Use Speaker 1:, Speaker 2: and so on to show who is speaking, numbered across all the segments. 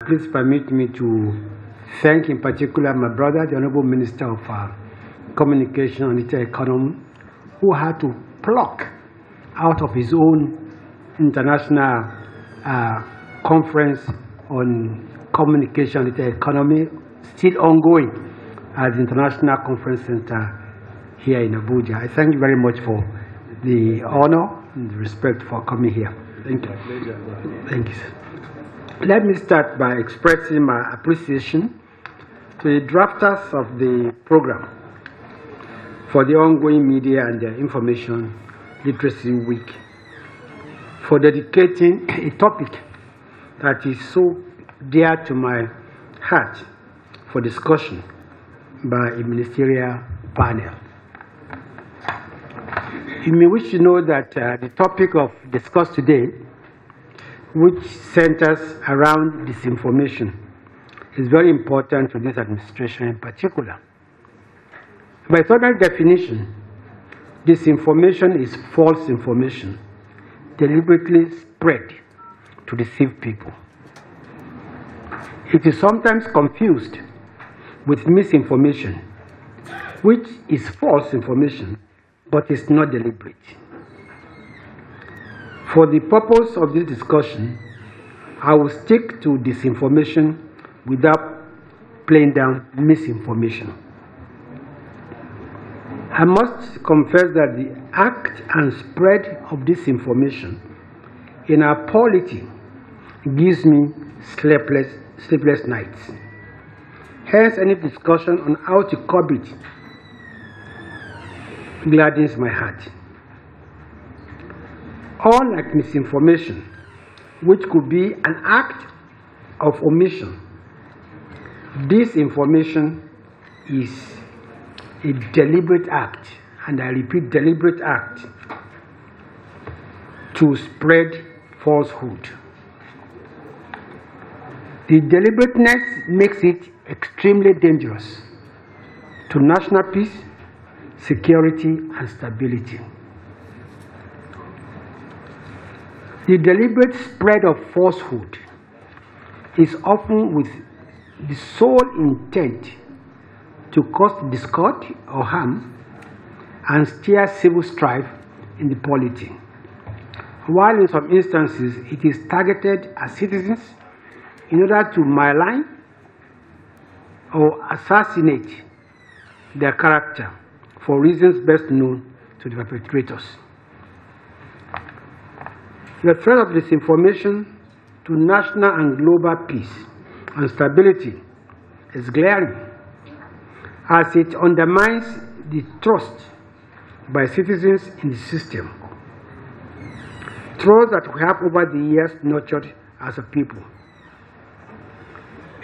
Speaker 1: please permit me to thank in particular my brother, the Honorable Minister of Communication and Economy, who had to pluck out of his own international conference on communication and economy, still ongoing at the International Conference Center here in Abuja. I thank you very much for the honor and the respect for coming here. Thank you. Thank you, sir. Let me start by expressing my appreciation to the drafters of the program for the ongoing Media and Information Literacy Week for dedicating a topic that is so dear to my heart for discussion by a ministerial panel. You may wish to know that the topic of discuss today, which centers around disinformation, is very important to this administration in particular. By its ordinary definition, disinformation is false information deliberately spread to deceive people. It is sometimes confused with misinformation, which is false information but is not deliberate. For the purpose of this discussion, I will stick to disinformation without playing down misinformation. I must confess that the act and spread of disinformation in our polity gives me sleepless nights. Hence, any discussion on how to curb it gladdens my heart. Unlike misinformation, which could be an act of omission, disinformation is a deliberate act, and I repeat, deliberate act, to spread falsehood. The deliberateness makes it extremely dangerous to national peace, security, and stability. The deliberate spread of falsehood is often with the sole intent to cause discord or harm and stir civil strife in the polity, while in some instances it is targeted at citizens in order to malign or assassinate their character for reasons best known to the perpetrators. The threat of disinformation to national and global peace and stability is glaring, as it undermines the trust by citizens in the system, trust that we have over the years nurtured as a people.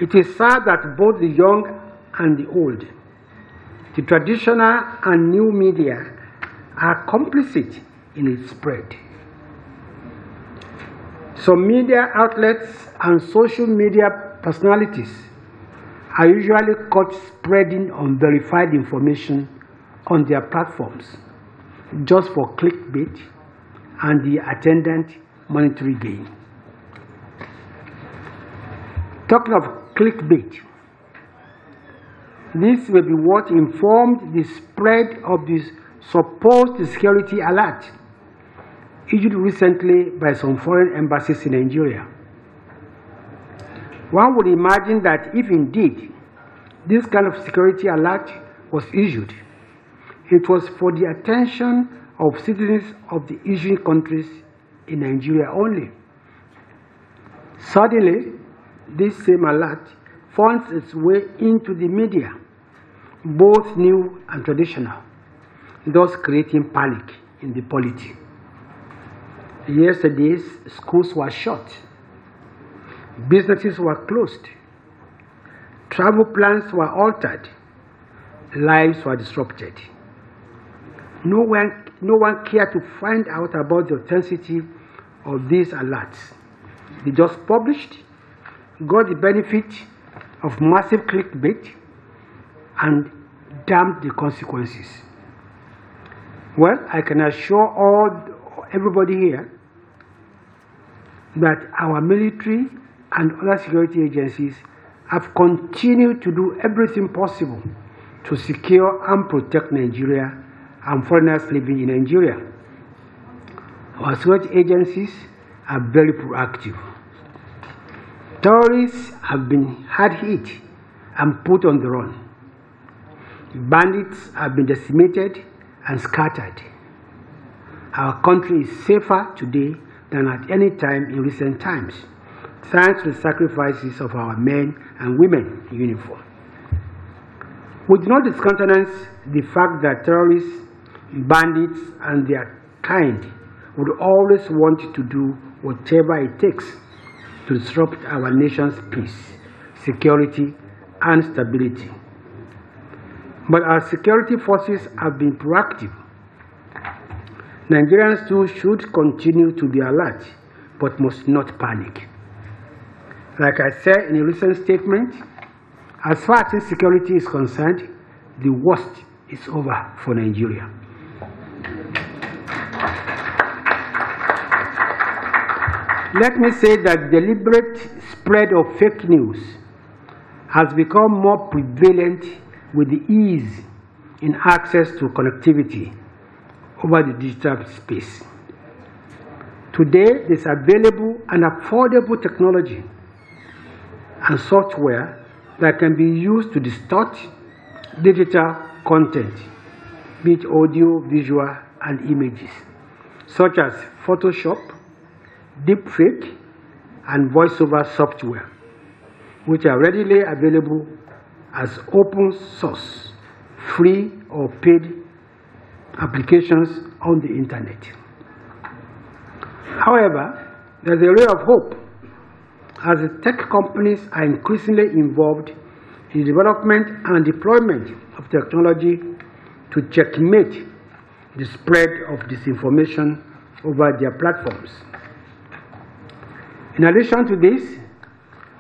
Speaker 1: It is sad that both the young and the old, the traditional and new media, are complicit in its spread. Some media outlets and social media personalities are usually caught spreading unverified information on their platforms just for clickbait and the attendant monetary gain. Talking of clickbait, this will be what informed the spread of this supposed security alert issued recently by some foreign embassies in Nigeria. One would imagine that if indeed this kind of security alert was issued, it was for the attention of citizens of the issuing countries in Nigeria only. Suddenly, this same alert finds its way into the media, both new and traditional, thus creating panic in the polity. Yesterday's schools were shut, businesses were closed, travel plans were altered, lives were disrupted. No one cared to find out about the authenticity of these alerts. They just published, got the benefit of massive clickbait, and damned the consequences. Well, I can assure everybody here that our military and other security agencies have continued to do everything possible to secure and protect Nigeria and foreigners living in Nigeria. Our security agencies are very proactive. Terrorists have been hard hit and put on the run. Bandits have been decimated and scattered. Our country is safer today than at any time in recent times, thanks to the sacrifices of our men and women in uniform. We do not discountenance the fact that terrorists, bandits, and their kind would always want to do whatever it takes to disrupt our nation's peace, security, and stability. But our security forces have been proactive. Nigerians too should continue to be alert, but must not panic. Like I said in a recent statement, as far as insecurity is concerned, the worst is over for Nigeria. Let me say that deliberate spread of fake news has become more prevalent with the ease in access to connectivity over the digital space. Today, there's available and affordable technology and software that can be used to distort digital content, be it audio, visual, and images, such as Photoshop, deepfake, and voiceover software, which are readily available as open source, free or paid applications on the internet. However, there's a ray of hope as the tech companies are increasingly involved in the development and deployment of technology to checkmate the spread of disinformation over their platforms. In addition to this,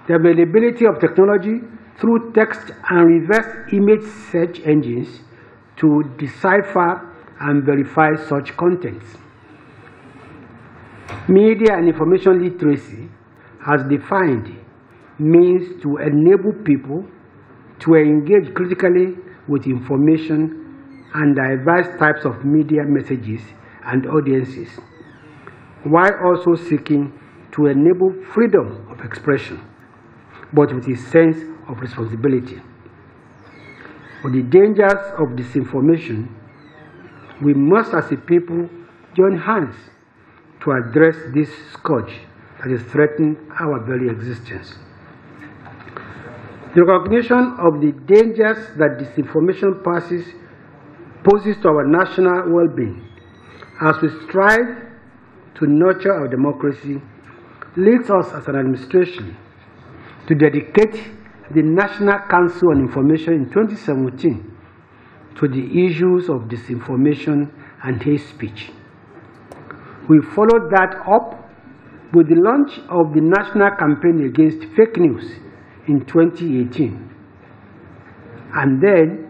Speaker 1: the availability of technology through text and reverse image search engines to decipher and verify such contents. Media and information literacy has defined means to enable people to engage critically with information and diverse types of media messages and audiences, while also seeking to enable freedom of expression, but with a sense of responsibility. For the dangers of disinformation, we must as a people join hands to address this scourge that is threatening our very existence. The recognition of the dangers that disinformation poses to our national well-being as we strive to nurture our democracy leads us as an administration to dedicate the National Council on Information in 2017 to the issues of disinformation and hate speech. We followed that up with the launch of the National Campaign Against Fake News in 2018, and then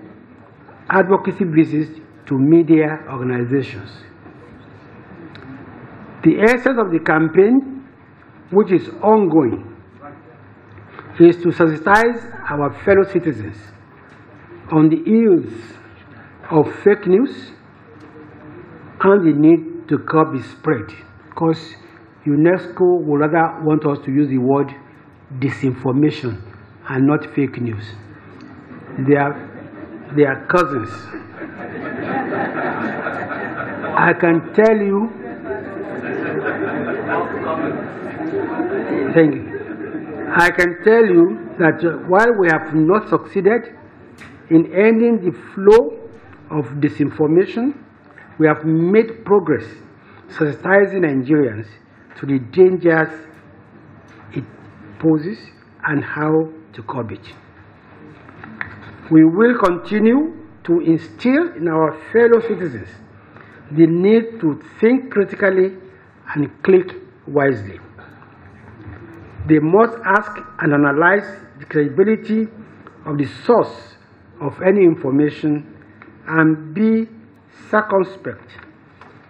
Speaker 1: advocacy visits to media organizations. The essence of the campaign, which is ongoing, is to sensitize our fellow citizens on the ills of fake news and the need to curb its spread, because UNESCO would rather want us to use the word disinformation and not fake news. They are cousins. I can tell you, thank you. I can tell you that while we have not succeeded in ending the flow of disinformation, we have made progress sensitizing Nigerians to the dangers it poses and how to curb it. We will continue to instill in our fellow citizens the need to think critically and click wisely. They must ask and analyze the credibility of the source of any information and be circumspect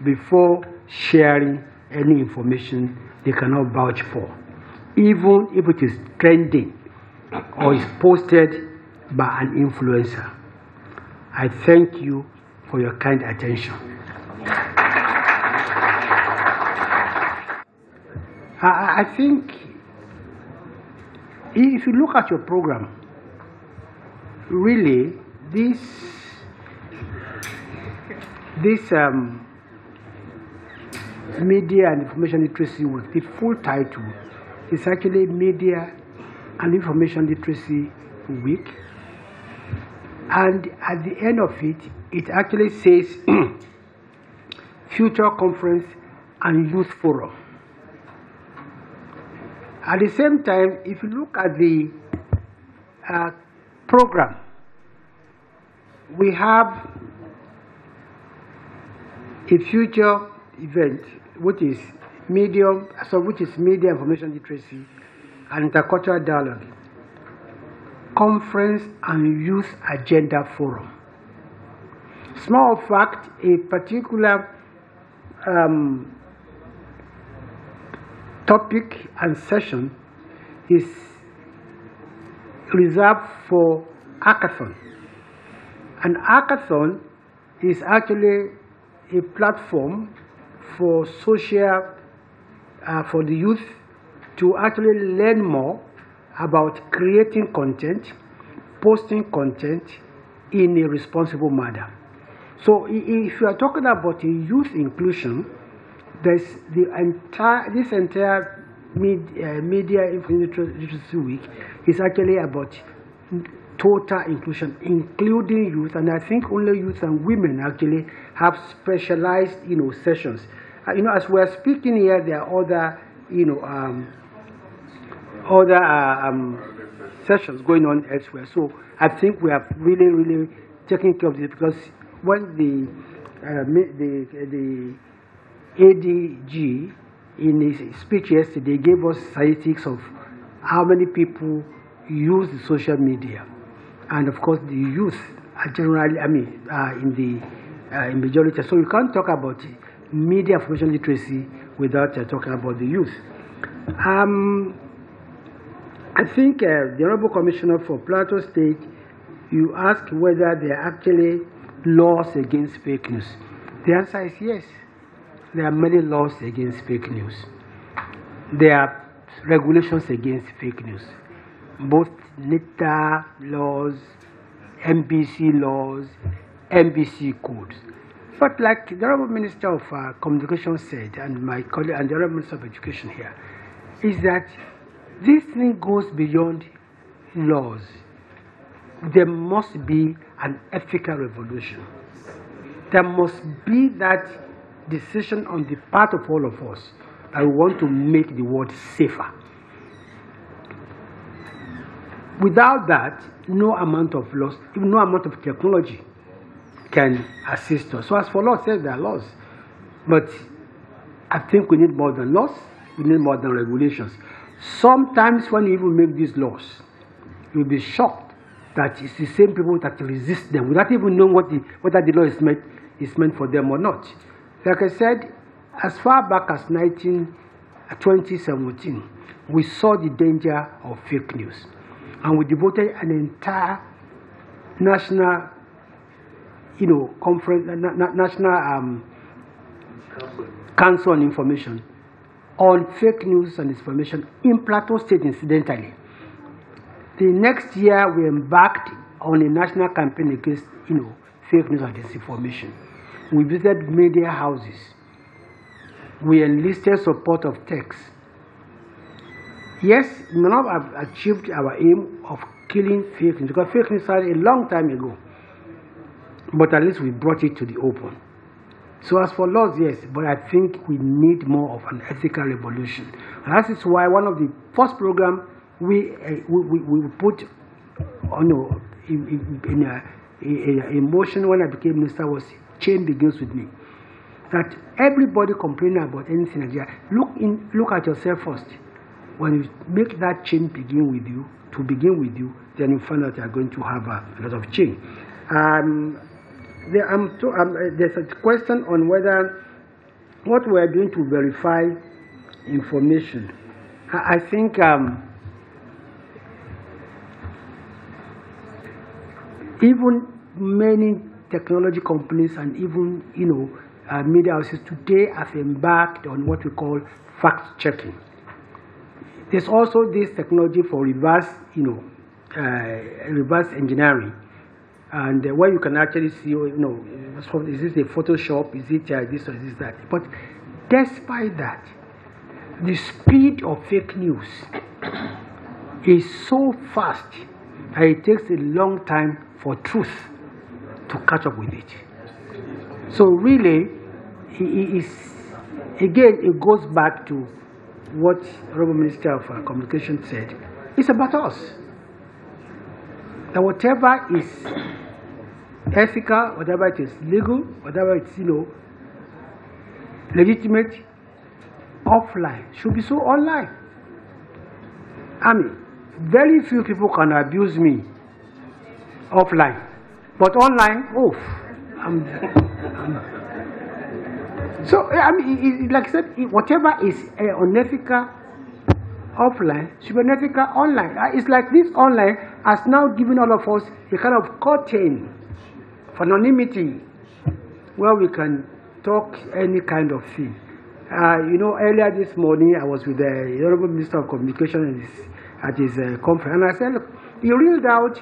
Speaker 1: before sharing any information they cannot vouch for. even if it is trending or is posted by an influencer. I thank you for your kind attention. I think if you look at your program, really this Media and Information Literacy Week, the full title is actually Media and Information Literacy Week, and at the end of it, it actually says Future Conference and Youth Forum. At the same time, if you look at the program, we have a future event, which is Media Information Literacy and Intercultural Dialogue, Conference and Youth Agenda Forum. Small fact, a particular topic and session is reserved for hackathon. An hackathon is actually a platform for for the youth to actually learn more about creating content, posting content in a responsible manner. So if you are talking about a youth inclusion, there's this entire Media Information Literacy Week is actually about total inclusion, including youth, and I think only youth and women actually have specialized, sessions. As we are speaking here, there are other sessions going on elsewhere. So I think we have really taken care of this, because when the ADG in his speech yesterday gave us statistics of how many people use the social media, and of course the youth are generally, in majority. So you can't talk about media information literacy without talking about the youth. I think the Honorable Commissioner for Plateau State, you asked whether there are actually laws against fake news. The answer is yes. There are many laws against fake news. There are regulations against fake news, both NITA laws, MBC laws, MBC codes. But like the Honorable Minister of Communication said, and my colleague and the Honorable Minister of Education here, is that this thing goes beyond laws. There must be an ethical revolution. There must be that decision on the part of all of us that we want to make the world safer. Without that, no amount of laws, even no amount of technology can assist us. So as for laws, yes, there are laws. But I think we need more than laws, we need more than regulations. Sometimes when you even make these laws, you'll be shocked that it's the same people that resist them without even knowing whether the law is meant for them or not. Like I said, as far back as 2017, we saw the danger of fake news. And we devoted an entire national, conference, national council on information on fake news and information in Plateau State, incidentally. The next year, we embarked on a national campaign against, fake news and disinformation. We visited media houses. We enlisted support of techs. Yes, we may not have achieved our aim of killing fake news, because fake news started a long time ago. But at least we brought it to the open. So as for laws, yes, but I think we need more of an ethical revolution. And that is why one of the first programs we put in motion when I became minister was Change Begins With Me. That everybody complaining about anything in Nigeria, look at yourself first. When you make that change begin with you, then you find out you are going to have a lot of change. There's a question on whether what we are doing to verify information I think even many technology companies and even media houses today have embarked on what we call fact checking. There's also this technology for reverse engineering, and where you can actually see is this a Photoshop, is it this or is this that. But despite that, the speed of fake news is so fast that it takes a long time for truth to catch up with it. So really, it goes back to what Honorable Minister of Communication said. It's about us. That whatever is ethical, whatever it is legal, whatever it's legitimate, offline should be so online. I mean, very few people can abuse me offline, but online, so I mean, like I said, whatever is unethical offline should be unethical online. It's like this online has now given all of us a kind of curtain for anonymity, where we can talk any kind of thing. Earlier this morning, I was with the Honorable Minister of Communication at his conference, and I said, look, he reeled out,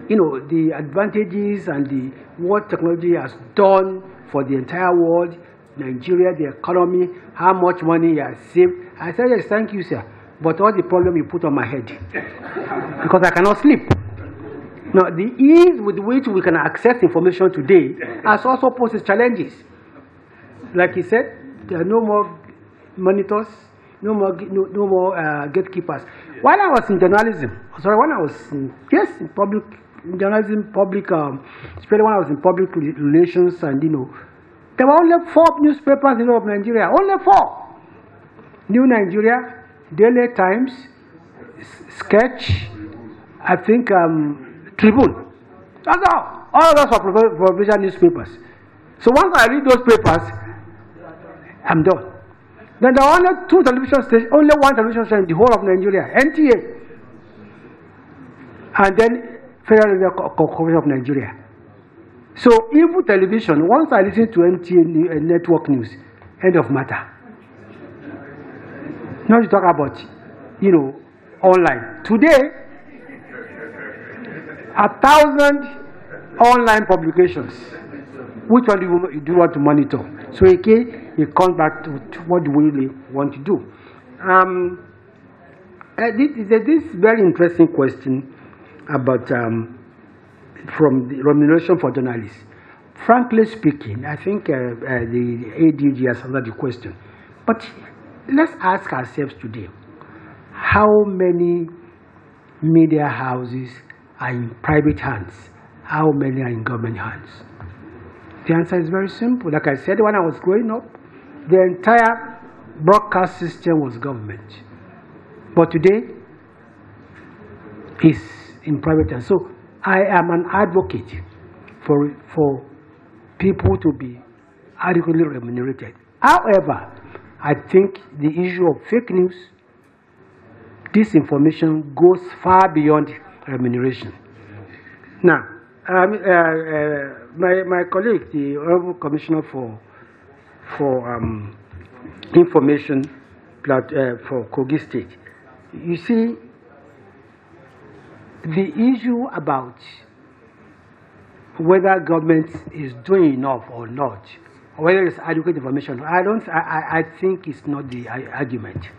Speaker 1: the advantages and what technology has done for the entire world, Nigeria, the economy, how much money he has saved. I said, yes, thank you, sir. But all the problem you put on my head, because I cannot sleep. Now, the ease with which we can access information today has also posed challenges. Like he said, there are no more monitors, no more gatekeepers. When I was in journalism, in public journalism, especially when I was in public relations, and there were only 4 newspapers in of Nigeria. Only 4. New Nigeria, Daily Times, Sketch, I think Tribune. That's all. All of those are provincial newspapers. So once I read those papers, I'm done. Then there are only 2 television stations, only 1 television station in the whole of Nigeria, NTA. And then Federal Radio Corporation of Nigeria. So even television, once I listen to NTA network news, end of matter. Now you talk about, online. Today, 1,000 online publications. Which one do you want to monitor? So again, it comes back to what do we really want to do. This very interesting question about from the remuneration for journalists. Frankly speaking, I think the ADG has answered the question. But let's ask ourselves today, how many media houses are in private hands? How many are in government hands? The answer is very simple. Like I said, when I was growing up, the entire broadcast system was government. But today, it's in private hands. So I am an advocate for people to be adequately remunerated. However, I think the issue of fake news, disinformation goes far beyond remuneration. Now, my colleague, the Honorable Commissioner for Information for Kogi State, you see, the issue about whether government is doing enough or not, or whether it's adequate information, I think it's not the argument.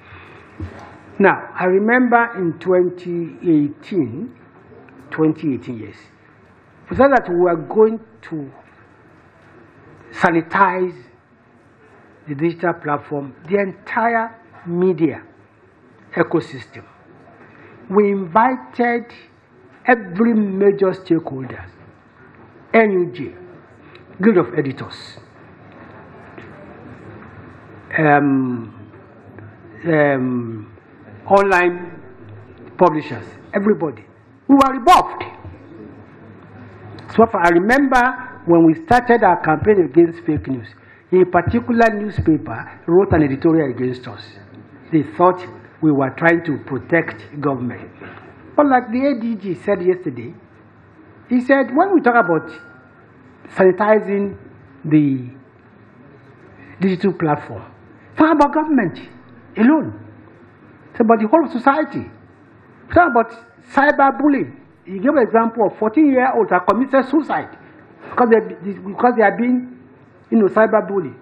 Speaker 1: Now, I remember in 2018, yes, we said that we were going to sanitize the digital platform, the entire media ecosystem. We invited every major stakeholder, NUJ, Guild of Editors, online publishers, everybody. We were rebuffed. So I remember when we started our campaign against fake news, a particular newspaper wrote an editorial against us. they thought we were trying to protect government. But like the ADG said yesterday, he said when we talk about sanitizing the digital platform, it's not about government alone. It's about the whole of society. It's not about cyberbullying. He gave an example of 14-year-olds that committed suicide because they are being, cyberbullied.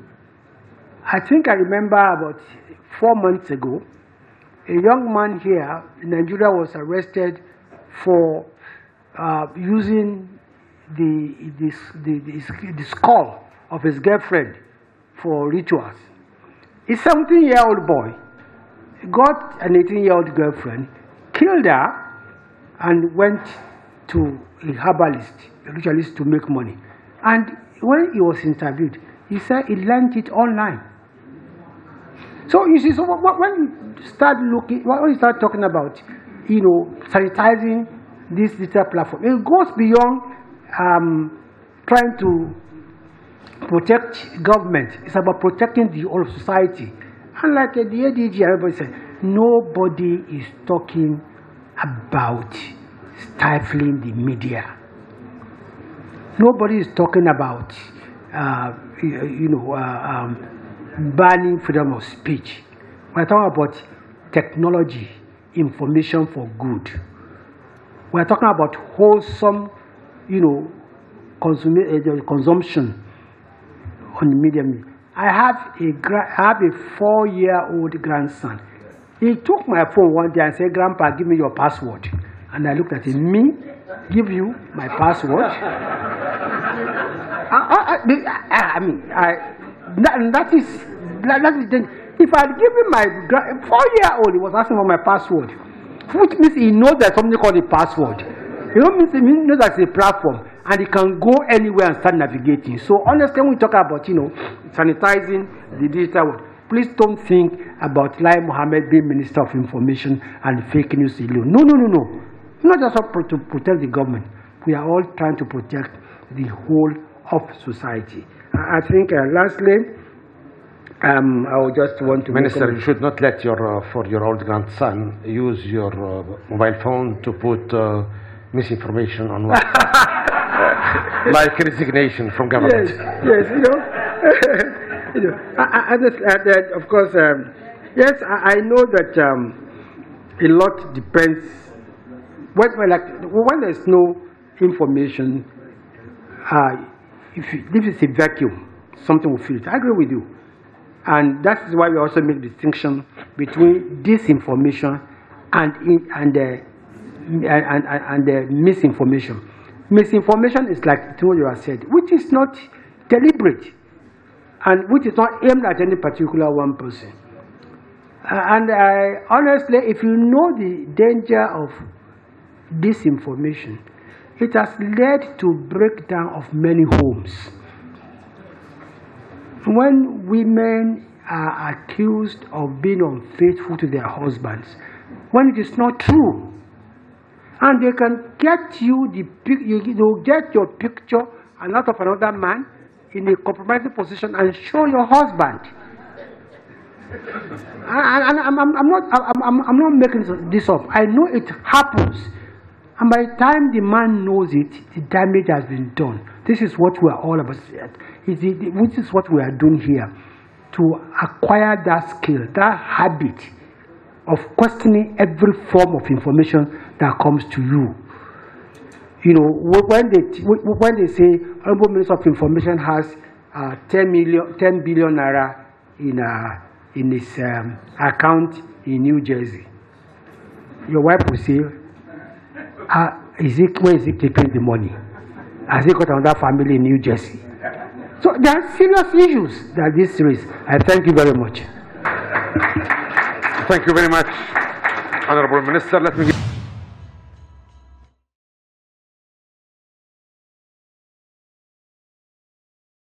Speaker 1: I think I remember about 4 months ago, a young man here in Nigeria was arrested for using the skull of his girlfriend for rituals. A 17-year-old boy got an 18-year-old girlfriend, killed her, and went to a herbalist, a ritualist, to make money. And when he was interviewed, he said he learned it online. So you see, so when you start talking about, sanitizing this digital platform, it goes beyond trying to protect government. It's about protecting the whole of society. And like the ADG, everybody said, nobody is talking about stifling the media. Nobody is talking about, banning freedom of speech. We're talking about technology, information for good. We're talking about wholesome, consumption on the media. I have a 4-year-old grandson. He took my phone one day and said, "Grandpa, give me your password." And I looked at him. Me? Give you my password? That is if I had given my 4-year-old, he was asking for my password, which means he knows there's something called a password. He knows that's a platform, and he can go anywhere and start navigating. So honestly, when we talk about sanitizing the digital world, please don't think about Lai Mohammed being Minister of Information and fake news alone. No. Not just to protect the government. We are all trying to protect the whole of society. I think lastly, I would just want to...
Speaker 2: Minister, you should not let your 4-year-old grandson use your mobile phone to put misinformation on WhatsApp. Like resignation from government.
Speaker 1: Yes, of course, yes, I know that a lot depends. When there's no information, if it's a vacuum, something will fill it. I agree with you. And that is why we also make distinction between disinformation and misinformation. Misinformation is like what you have said, which is not deliberate and which is not aimed at any particular one person. And honestly, if you know the danger of disinformation, it has led to breakdown of many homes. When women are accused of being unfaithful to their husbands, when it is not true, and they can get you get your picture and that of another man in a compromising position and show your husband. I'm not making this up. I know it happens, and by the time the man knows it, the damage has been done. This is what we are all about. Which is what we are doing here, to acquire that skill, that habit of questioning every form of information that comes to you. When they say Honorable Minister of Information has 10 billion naira in his account in New Jersey, your wife will say, where is he keeping the money? Has he got another family in New Jersey? So there are serious issues that this raises. I thank you very much.
Speaker 2: Thank you very much, Honorable Minister. Let me give